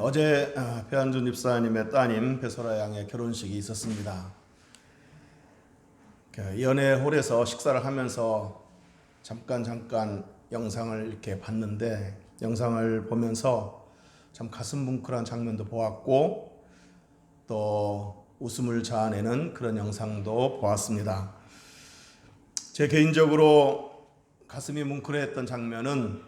어제 배한준 집사님의 따님 배소라 양의 결혼식이 있었습니다. 연회홀에서 식사를 하면서 잠깐 영상을 이렇게 봤는데, 영상을 보면서 참 가슴 뭉클한 장면도 보았고 또 웃음을 자아내는 그런 영상도 보았습니다. 제 개인적으로 가슴이 뭉클했던 장면은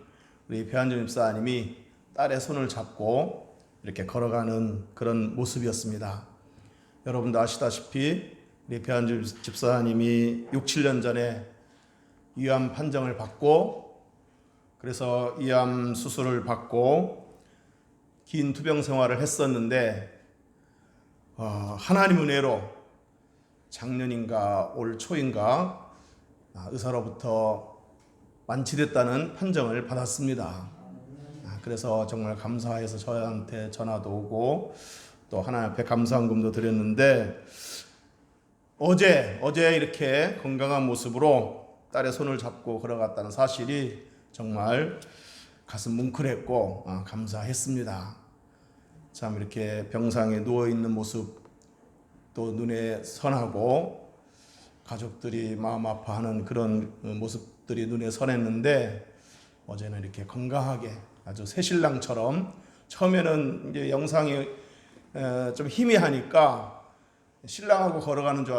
우리 배한준 집사님이 딸의 손을 잡고 이렇게 걸어가는 그런 모습이었습니다. 여러분도 아시다시피 우리 배한준 집사님이 6, 7년 전에 위암 판정을 받고, 그래서 위암 수술을 받고 긴 투병 생활을 했었는데, 하나님 은혜로 작년인가 올 초인가 의사로부터 완치됐다는 판정을 받았습니다. 그래서 정말 감사해서 저한테 전화도 오고 또 하나님 앞에 감사한금도 드렸는데, 어제 이렇게 건강한 모습으로 딸의 손을 잡고 걸어갔다는 사실이 정말 가슴 뭉클했고 감사했습니다. 참 이렇게 병상에 누워있는 모습 또 눈에 선하고 가족들이 마음 아파하는 그런 모습들이 눈에 선했는데, 어제는 이렇게 건강하게 아주 새신랑처럼, 처음에는 이제 영상이 좀 희미하니까 신랑하고 걸어가는 줄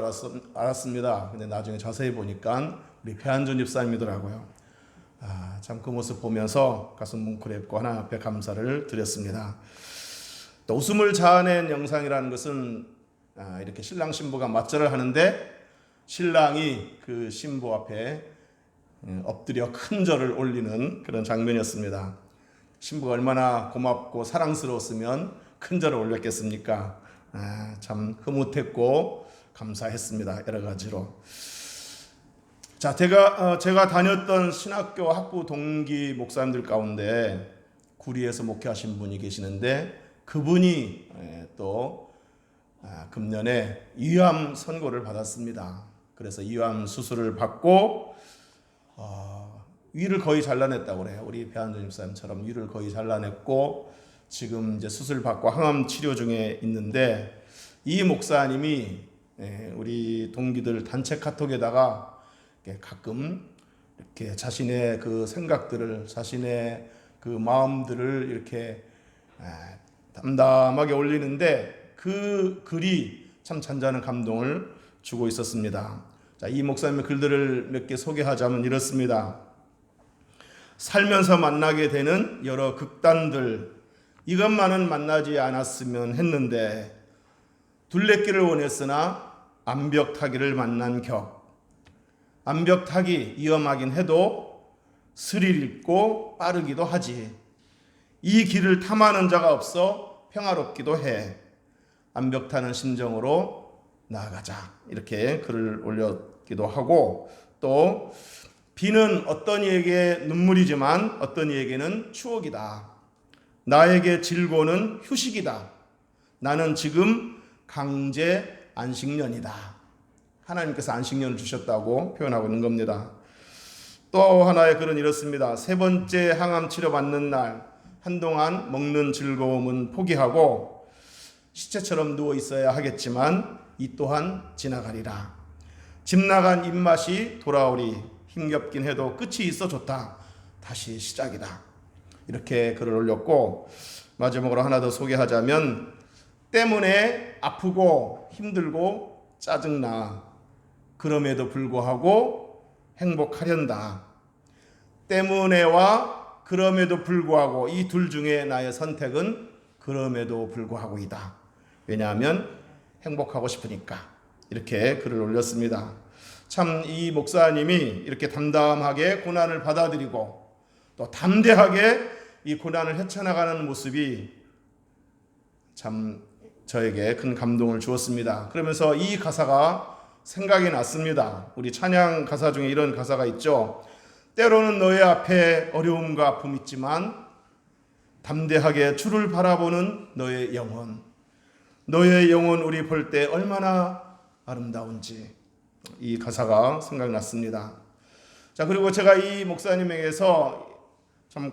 알았습니다. 근데 나중에 자세히 보니까 우리 배한준 집사님이더라고요. 참 그 모습 보면서 가슴 뭉클했고 하나님 앞에 감사를 드렸습니다. 또 웃음을 자아낸 영상이라는 것은 이렇게 신랑 신부가 맞절을 하는데 신랑이 그 신부 앞에 엎드려 큰 절을 올리는 그런 장면이었습니다. 신부가 얼마나 고맙고 사랑스러웠으면 큰 절을 올렸겠습니까? 참 흐뭇했고 감사했습니다. 여러 가지로. 자, 제가 다녔던 신학교 학부 동기 목사님들 가운데 구리에서 목회하신 분이 계시는데, 그분이 또 금년에 위암 선고를 받았습니다. 그래서 위암 수술을 받고 위를 거의 잘라냈다고 그래요. 우리 배한준 집사님처럼 위를 거의 잘라냈고 지금 이제 수술 받고 항암 치료 중에 있는데, 이 목사님이 우리 동기들 단체 카톡에다가 가끔 이렇게 자신의 그 생각들을, 자신의 그 마음들을 이렇게 담담하게 올리는데, 그 글이 참 잔잔한 감동을 주고 있었습니다. 자, 이 목사님의 글들을 몇 개 소개하자면 이렇습니다. 살면서 만나게 되는 여러 극단들, 이것만은 만나지 않았으면 했는데, 둘레길을 원했으나 암벽 타기를 만난 격. 암벽 타기 위험하긴 해도 스릴 있고 빠르기도 하지. 이 길을 탐하는 자가 없어 평화롭기도 해. 암벽 타는 심정으로 나아가자. 이렇게 글을 올렸기도 하고, 또 비는 어떤 이에게 눈물이지만 어떤 이에게는 추억이다. 나에게 질고는 휴식이다. 나는 지금 강제 안식년이다. 하나님께서 안식년을 주셨다고 표현하고 있는 겁니다. 또 하나의 글은 이렇습니다. 세 번째 항암 치료 받는 날, 한동안 먹는 즐거움은 포기하고 시체처럼 누워 있어야 하겠지만 이 또한 지나가리라. 집 나간 입맛이 돌아오리. 힘겹긴 해도 끝이 있어 좋다. 다시 시작이다. 이렇게 글을 올렸고, 마지막으로 하나 더 소개하자면, 때문에 아프고 힘들고 짜증나. 그럼에도 불구하고 행복하련다. 때문에와 그럼에도 불구하고, 이 둘 중에 나의 선택은 그럼에도 불구하고이다. 왜냐하면 행복하고 싶으니까. 이렇게 글을 올렸습니다. 참 이 목사님이 이렇게 담담하게 고난을 받아들이고 또 담대하게 이 고난을 헤쳐나가는 모습이 참 저에게 큰 감동을 주었습니다. 그러면서 이 가사가 생각이 났습니다. 우리 찬양 가사 중에 이런 가사가 있죠. 때로는 너의 앞에 어려움과 아픔 있지만 담대하게 주를 바라보는 너의 영혼. 너의 영혼 우리 볼 때 얼마나 아름다운지. 이 가사가 생각났습니다. 자, 그리고 제가 이 목사님에게서 참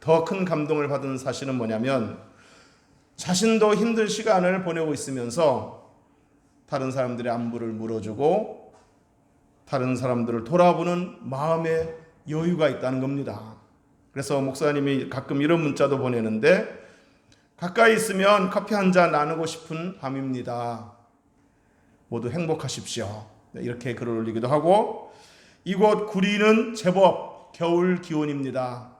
더 큰 감동을 받은 사실은 뭐냐면, 자신도 힘든 시간을 보내고 있으면서 다른 사람들의 안부를 물어주고 다른 사람들을 돌아보는 마음의 여유가 있다는 겁니다. 그래서 목사님이 가끔 이런 문자도 보내는데, 가까이 있으면 커피 한 잔 나누고 싶은 밤입니다. 모두 행복하십시오. 이렇게 글을 올리기도 하고, 이곳 구리는 제법 겨울 기온입니다.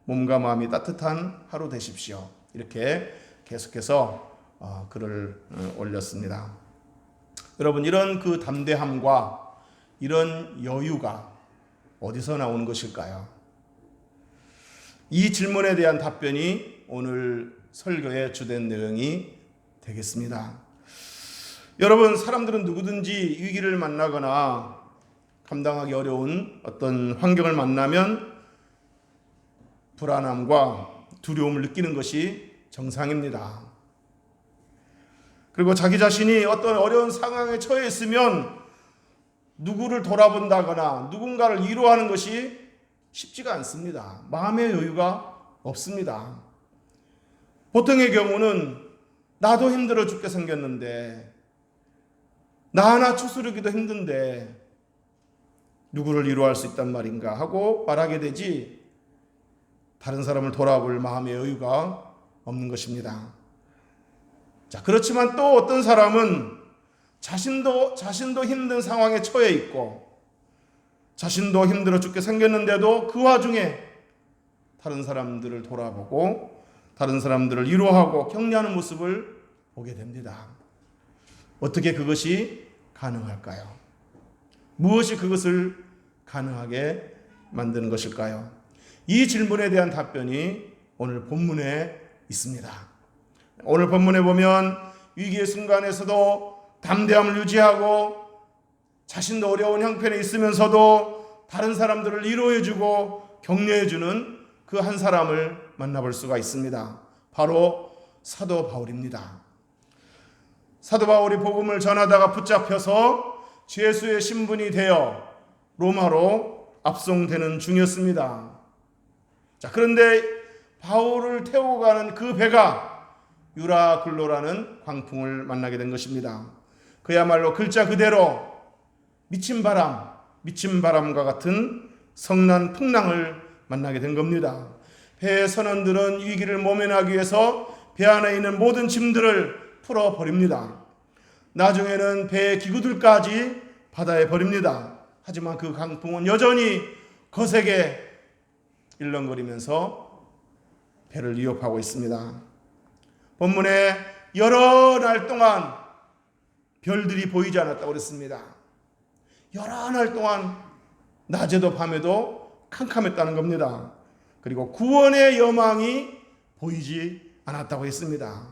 몸과 마음이 따뜻한 하루 되십시오. 이렇게 계속해서 글을 올렸습니다. 여러분, 이런 그 담대함과 이런 여유가 어디서 나오는 것일까요? 이 질문에 대한 답변이 오늘 설교의 주된 내용이 되겠습니다. 여러분, 사람들은 누구든지 위기를 만나거나 감당하기 어려운 어떤 환경을 만나면 불안함과 두려움을 느끼는 것이 정상입니다. 그리고 자기 자신이 어떤 어려운 상황에 처해 있으면 누구를 돌아본다거나 누군가를 위로하는 것이 쉽지가 않습니다. 마음의 여유가 없습니다. 보통의 경우는 나도 힘들어 죽게 생겼는데, 나 하나 추스르기도 힘든데 누구를 위로할 수 있단 말인가 하고 말하게 되지, 다른 사람을 돌아볼 마음의 여유가 없는 것입니다. 자, 그렇지만 또 어떤 사람은 자신도 힘든 상황에 처해 있고 자신도 힘들어 죽게 생겼는데도 그 와중에 다른 사람들을 돌아보고 다른 사람들을 위로하고 격려하는 모습을 보게 됩니다. 어떻게 그것이 가능할까요? 무엇이 그것을 가능하게 만드는 것일까요? 이 질문에 대한 답변이 오늘 본문에 있습니다. 오늘 본문에 보면 위기의 순간에서도 담대함을 유지하고 자신도 어려운 형편에 있으면서도 다른 사람들을 위로해주고 격려해주는 그 한 사람을 만나볼 수가 있습니다. 바로 사도 바울입니다. 사도 바울이 복음을 전하다가 붙잡혀서 죄수의 신분이 되어 로마로 압송되는 중이었습니다. 자, 그런데 바울을 태우고 가는 그 배가 유라굴로라는 광풍을 만나게 된 것입니다. 그야말로 글자 그대로 미친 바람과 같은 성난 풍랑을 만나게 된 겁니다. 배의 선원들은 위기를 모면하기 위해서 배 안에 있는 모든 짐들을 풀어버립니다. 나중에는 배의 기구들까지 바다에 버립니다. 하지만 그 강풍은 여전히 거세게 일렁거리면서 배를 위협하고 있습니다. 본문에 여러 날 동안 별들이 보이지 않았다고 그랬습니다. 여러 날 동안 낮에도 밤에도 캄캄했다는 겁니다. 그리고 구원의 여망이 보이지 않았다고 했습니다.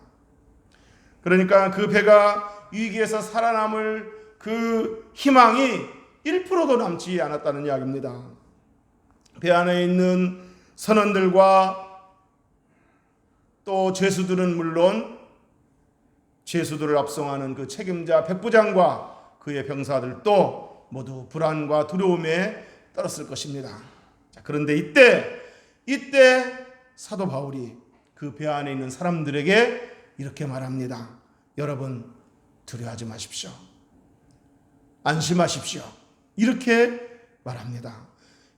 그러니까 그 배가 위기에서 살아남을 그 희망이 1%도 남지 않았다는 이야기입니다. 배 안에 있는 선원들과 또 죄수들은 물론 죄수들을 압송하는 그 책임자 백부장과 그의 병사들도 모두 불안과 두려움에 떨었을 것입니다. 자, 그런데 이때 사도 바울이 그 배 안에 있는 사람들에게 이렇게 말합니다. 여러분, 두려워하지 마십시오. 안심하십시오. 이렇게 말합니다.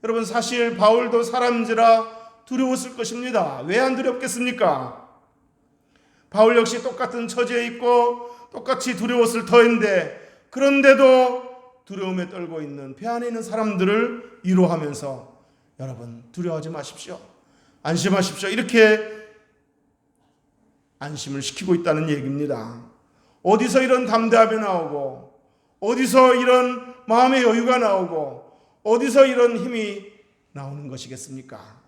여러분, 사실 바울도 사람인지라 두려웠을 것입니다. 왜 안 두렵겠습니까? 바울 역시 똑같은 처지에 있고 똑같이 두려웠을 터인데, 그런데도 두려움에 떨고 있는 배 안에 있는 사람들을 위로하면서 여러분, 두려워하지 마십시오. 안심하십시오. 이렇게 안심을 시키고 있다는 얘기입니다. 어디서 이런 담대함이 나오고, 어디서 이런 마음의 여유가 나오고, 어디서 이런 힘이 나오는 것이겠습니까?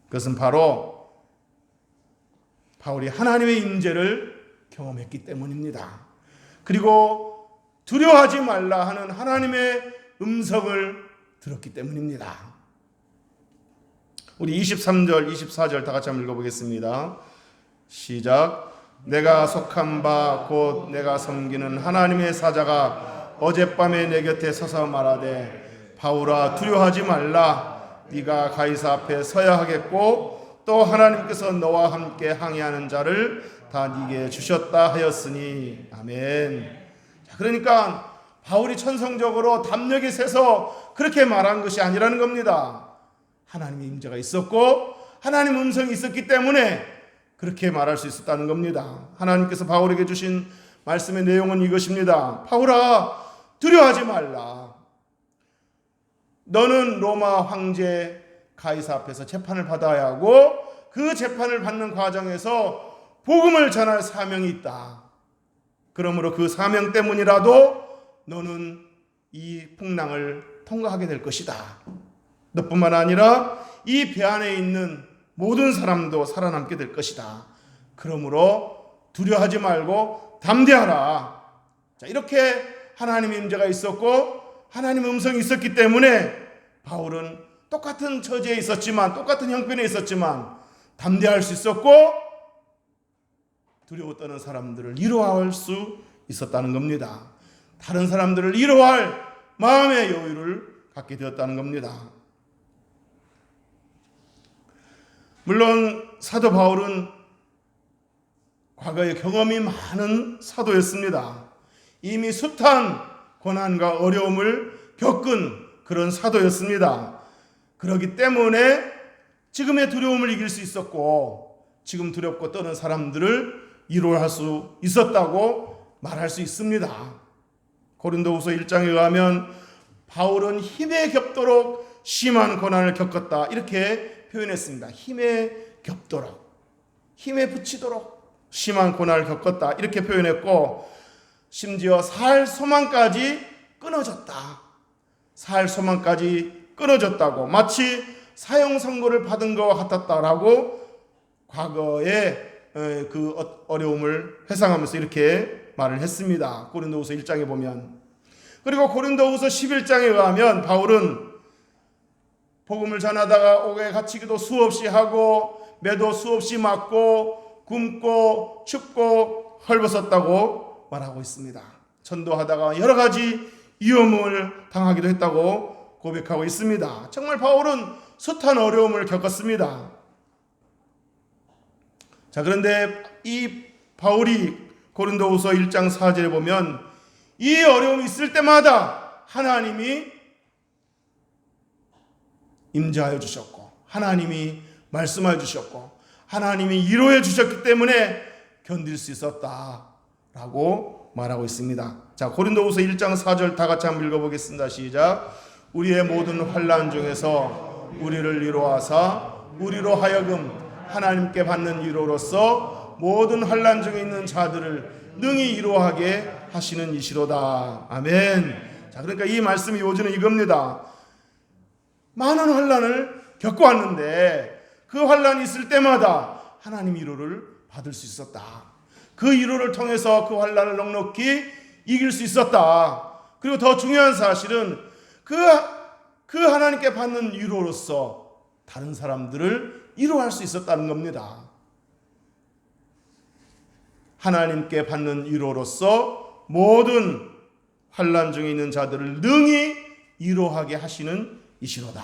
그것은 바로 바울이 하나님의 임재를 경험했기 때문입니다. 그리고 두려워하지 말라 하는 하나님의 음성을 들었기 때문입니다. 우리 23절, 24절 다 같이 한번 읽어보겠습니다. 시작. 내가 속한 바 곧 내가 섬기는 하나님의 사자가 어젯밤에 내 곁에 서서 말하되 바울아 두려워하지 말라. 네가 가이사 앞에 서야 하겠고 또 하나님께서 너와 함께 항해하는 자를 다 네게 주셨다 하였으니. 아멘. 그러니까 바울이 천성적으로 담력이 세서 그렇게 말한 것이 아니라는 겁니다. 하나님의 임재가 있었고 하나님 음성이 있었기 때문에 그렇게 말할 수 있었다는 겁니다. 하나님께서 바울에게 주신 말씀의 내용은 이것입니다. 바울아, 두려워하지 말라. 너는 로마 황제 가이사 앞에서 재판을 받아야 하고 그 재판을 받는 과정에서 복음을 전할 사명이 있다. 그러므로 그 사명 때문이라도 너는 이 풍랑을 통과하게 될 것이다. 너뿐만 아니라 이 배 안에 있는 모든 사람도 살아남게 될 것이다. 그러므로 두려워하지 말고 담대하라. 자, 이렇게 하나님의 임재가 있었고 하나님의 음성이 있었기 때문에 바울은 똑같은 처지에 있었지만, 똑같은 형편에 있었지만 담대할 수 있었고 두려워 떠는 사람들을 위로할 수 있었다는 겁니다. 다른 사람들을 위로할 마음의 여유를 갖게 되었다는 겁니다. 물론 사도 바울은 과거에 경험이 많은 사도였습니다. 이미 숱한 고난과 어려움을 겪은 그런 사도였습니다. 그렇기 때문에 지금의 두려움을 이길 수 있었고 지금 두렵고 떠는 사람들을 위로할 수 있었다고 말할 수 있습니다. 고린도후서 1장에 의하면 바울은 힘에 겹도록 심한 고난을 겪었다, 이렇게 표현했습니다. 힘에 겹도록, 힘에 부치도록 심한 고난을 겪었다, 이렇게 표현했고 심지어 살 소망까지 끊어졌다, 살 소망까지 끊어졌다고, 마치 사형 선고를 받은 것과 같았다라고 과거의 그 어려움을 회상하면서 이렇게 말을 했습니다. 고린도후서 1장에 보면. 그리고 고린도후서 11장에 의하면 바울은 복음을 전하다가 옥에 갇히기도 수없이 하고 매도 수없이 맞고 굶고 춥고 헐벗었다고 말하고 있습니다. 전도하다가 여러 가지 위험을 당하기도 했다고 고백하고 있습니다. 정말 바울은 숱한 어려움을 겪었습니다. 자, 그런데 이 바울이 고린도후서 1장 4절에 보면 이 어려움이 있을 때마다 하나님이 임재하여 주셨고 하나님이 말씀하여 주셨고 하나님이 위로해 주셨기 때문에 견딜 수 있었다라고 말하고 있습니다. 자, 고린도후서 1장 4절 다 같이 한번 읽어보겠습니다. 시작. 우리의 모든 환난 중에서 우리를 위로하사 우리로 하여금 하나님께 받는 위로로서 모든 환난 중에 있는 자들을 능히 위로하게 하시는 이시로다. 아멘. 자, 그러니까 이 말씀이 요지는 이겁니다. 많은 환난을 겪어왔는데 그 환난이 있을 때마다 하나님 위로를 받을 수 있었다. 그 위로를 통해서 그 환난을 넉넉히 이길 수 있었다. 그리고 더 중요한 사실은 그 하나님께 받는 위로로서 다른 사람들을 위로할 수 있었다는 겁니다. 하나님께 받는 위로로서 모든 환난 중에 있는 자들을 능히 위로하게 하시는 이시로다.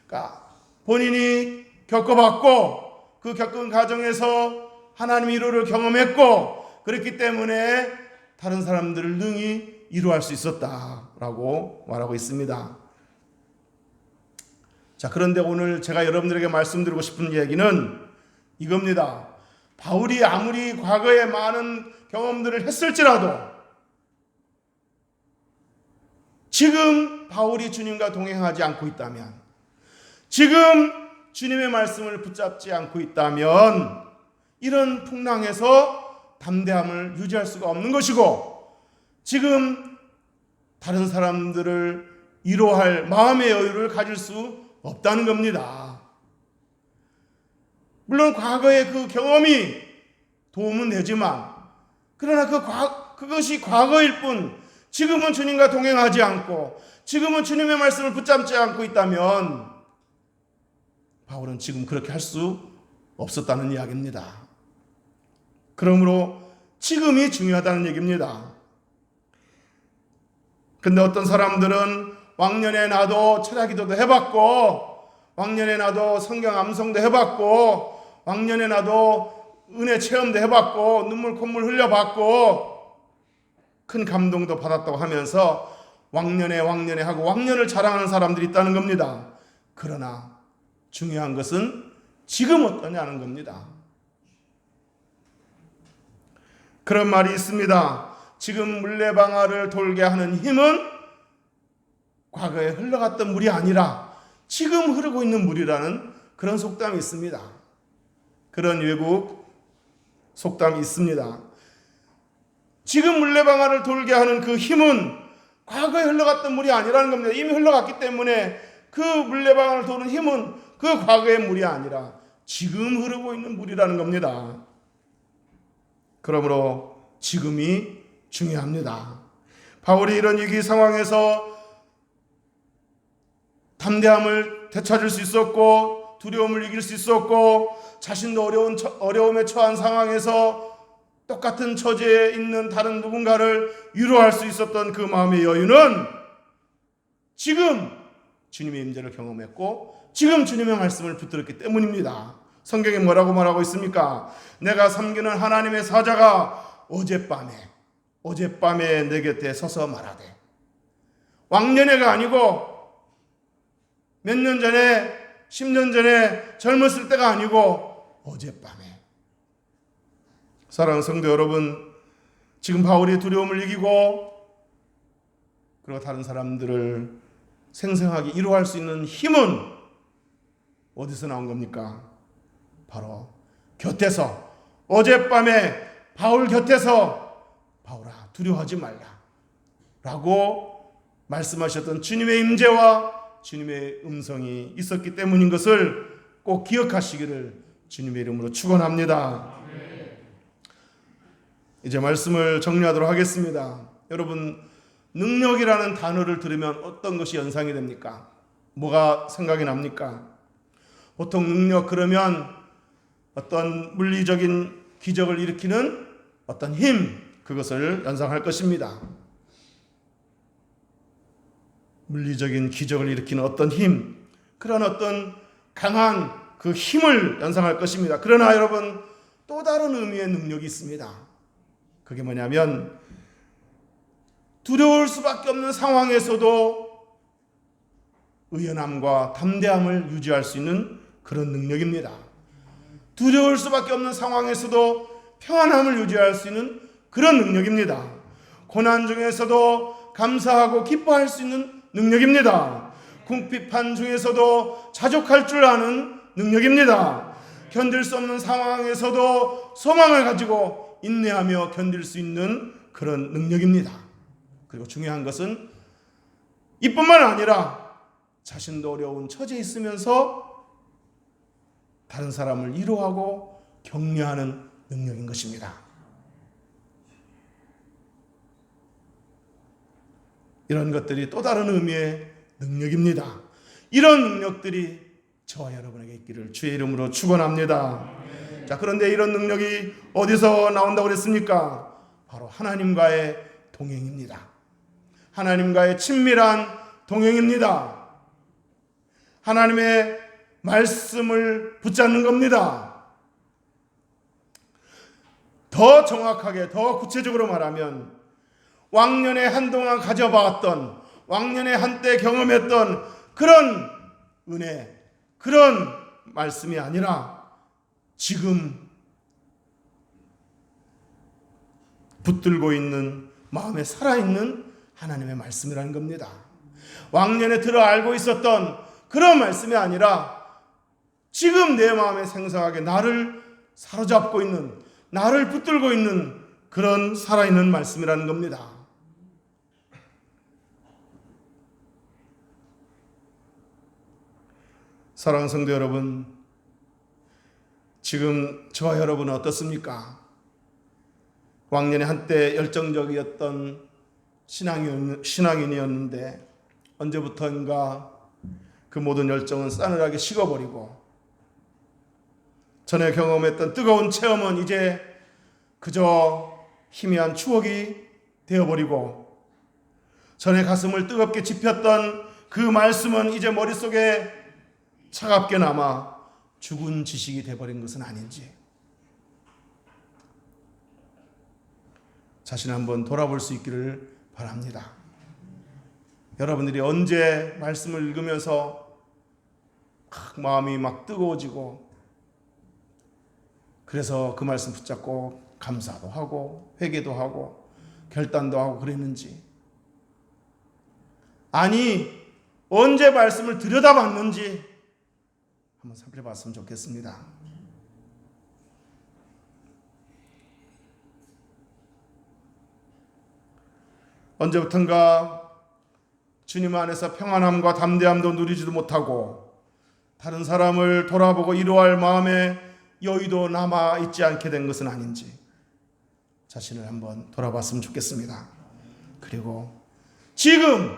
그러니까 본인이 겪어봤고 그 겪은 과정에서 하나님 위로를 경험했고 그렇기 때문에 다른 사람들을 능히 위로할 수 있었다라고 말하고 있습니다. 자, 그런데 오늘 제가 여러분들에게 말씀드리고 싶은 얘기는 이겁니다. 바울이 아무리 과거에 많은 경험들을 했을지라도 지금 바울이 주님과 동행하지 않고 있다면, 지금 주님의 말씀을 붙잡지 않고 있다면 이런 풍랑에서 담대함을 유지할 수가 없는 것이고 지금 다른 사람들을 위로할 마음의 여유를 가질 수 없다는 겁니다. 물론 과거의 그 경험이 도움은 되지만 그러나 그것이 과거일 뿐 지금은 주님과 동행하지 않고 지금은 주님의 말씀을 붙잡지 않고 있다면 바울은 지금 그렇게 할 수 없었다는 이야기입니다. 그러므로 지금이 중요하다는 얘기입니다. 근데 어떤 사람들은 왕년에 나도 철야기도도 해봤고 왕년에 나도 성경 암송도 해봤고, 왕년에 나도 은혜 체험도 해봤고, 눈물 콧물 흘려봤고, 큰 감동도 받았다고 하면서 왕년에 하고 왕년을 자랑하는 사람들이 있다는 겁니다. 그러나 중요한 것은 지금 어떠냐는 겁니다. 그런 말이 있습니다. 지금 물레방아를 돌게 하는 힘은 과거에 흘러갔던 물이 아니라 지금 흐르고 있는 물이라는 그런 속담이 있습니다. 그런 외국 속담이 있습니다. 지금 물레방아를 돌게 하는 그 힘은 과거에 흘러갔던 물이 아니라는 겁니다. 이미 흘러갔기 때문에 그 물레방아를 도는 힘은 그 과거의 물이 아니라 지금 흐르고 있는 물이라는 겁니다. 그러므로 지금이 중요합니다. 바울이 이런 위기 상황에서 담대함을 되찾을 수 있었고, 두려움을 이길 수 있었고, 자신도 어려움에 처한 상황에서 똑같은 처지에 있는 다른 누군가를 위로할 수 있었던 그 마음의 여유는 지금 주님의 임재를 경험했고 지금 주님의 말씀을 붙들었기 때문입니다. 성경에 뭐라고 말하고 있습니까? 내가 섬기는 하나님의 사자가 어젯밤에 내 곁에 서서 말하되, 왕년에가 아니고 몇 년 전에 10년 전에 젊었을 때가 아니고 어젯밤에. 사랑하는 성도 여러분, 지금 바울이 두려움을 이기고 그리고 다른 사람들을 생생하게 위로할 수 있는 힘은 어디서 나온 겁니까? 바로 곁에서, 어젯밤에 바울 곁에서 바울아 두려워하지 말라 라고 말씀하셨던 주님의 임재와 주님의 음성이 있었기 때문인 것을 꼭 기억하시기를 주님의 이름으로 축원합니다. 이제 말씀을 정리하도록 하겠습니다. 여러분, 능력이라는 단어를 들으면 어떤 것이 연상이 됩니까? 뭐가 생각이 납니까? 보통 능력 그러면 어떤 물리적인 기적을 일으키는 어떤 힘, 그것을 연상할 것입니다. 물리적인 기적을 일으키는 어떤 힘, 그런 어떤 강한 그 힘을 연상할 것입니다. 그러나 여러분, 또 다른 의미의 능력이 있습니다. 그게 뭐냐면 두려울 수밖에 없는 상황에서도 의연함과 담대함을 유지할 수 있는 그런 능력입니다. 두려울 수밖에 없는 상황에서도 평안함을 유지할 수 있는 그런 능력입니다. 고난 중에서도 감사하고 기뻐할 수 있는 능력입니다. 궁핍한 중에서도 자족할 줄 아는 능력입니다. 견딜 수 없는 상황에서도 소망을 가지고 인내하며 견딜 수 있는 그런 능력입니다. 그리고 중요한 것은 이뿐만 아니라 자신도 어려운 처지에 있으면서 다른 사람을 위로하고 격려하는 능력인 것입니다. 이런 것들이 또 다른 의미의 능력입니다. 이런 능력들이 저와 여러분에게 있기를 주의 이름으로 축원합니다. 자, 그런데 이런 능력이 어디서 나온다고 그랬습니까? 바로 하나님과의 동행입니다. 하나님과의 친밀한 동행입니다. 하나님의 말씀을 붙잡는 겁니다. 더 정확하게, 더 구체적으로 말하면 왕년에 한동안 가져봤던, 왕년에 한때 경험했던 그런 은혜, 그런 말씀이 아니라 지금 붙들고 있는, 마음에 살아있는 하나님의 말씀이라는 겁니다. 왕년에 들어 알고 있었던 그런 말씀이 아니라 지금 내 마음에 생생하게 나를 사로잡고 있는, 나를 붙들고 있는 그런 살아있는 말씀이라는 겁니다. 사랑하는 성도 여러분, 지금 저와 여러분은 어떻습니까? 왕년에 한때 열정적이었던 신앙인이었는데 언제부턴가 그 모든 열정은 싸늘하게 식어버리고 전에 경험했던 뜨거운 체험은 이제 그저 희미한 추억이 되어버리고 전에 가슴을 뜨겁게 지폈던 그 말씀은 이제 머릿속에 차갑게 남아 죽은 지식이 되어버린 것은 아닌지 자신을 한번 돌아볼 수 있기를 바랍니다. 여러분들이 언제 말씀을 읽으면서 마음이 막 뜨거워지고 그래서 그 말씀 붙잡고 감사도 하고 회개도 하고 결단도 하고 그랬는지, 아니 언제 말씀을 들여다봤는지 한번 살펴봤으면 좋겠습니다. 언제부턴가 주님 안에서 평안함과 담대함도 누리지도 못하고 다른 사람을 돌아보고 위로할 마음에 여유도 남아있지 않게 된 것은 아닌지 자신을 한번 돌아봤으면 좋겠습니다. 그리고 지금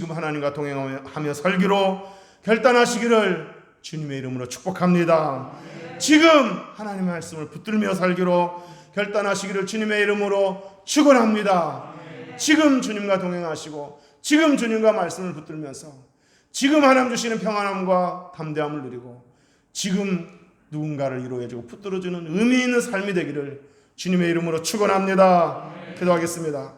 하나님과 동행하며 살기로 결단하시기를 주님의 이름으로 축복합니다. 지금 하나님의 말씀을 붙들며 살기로 결단하시기를 주님의 이름으로 축원합니다. 지금 주님과 동행하시고 지금 주님과 말씀을 붙들면서 지금 하나님 주시는 평안함과 담대함을 누리고 지금 누군가를 위로해주고 붙들어주는 의미 있는 삶이 되기를 주님의 이름으로 축원합니다. 기도하겠습니다.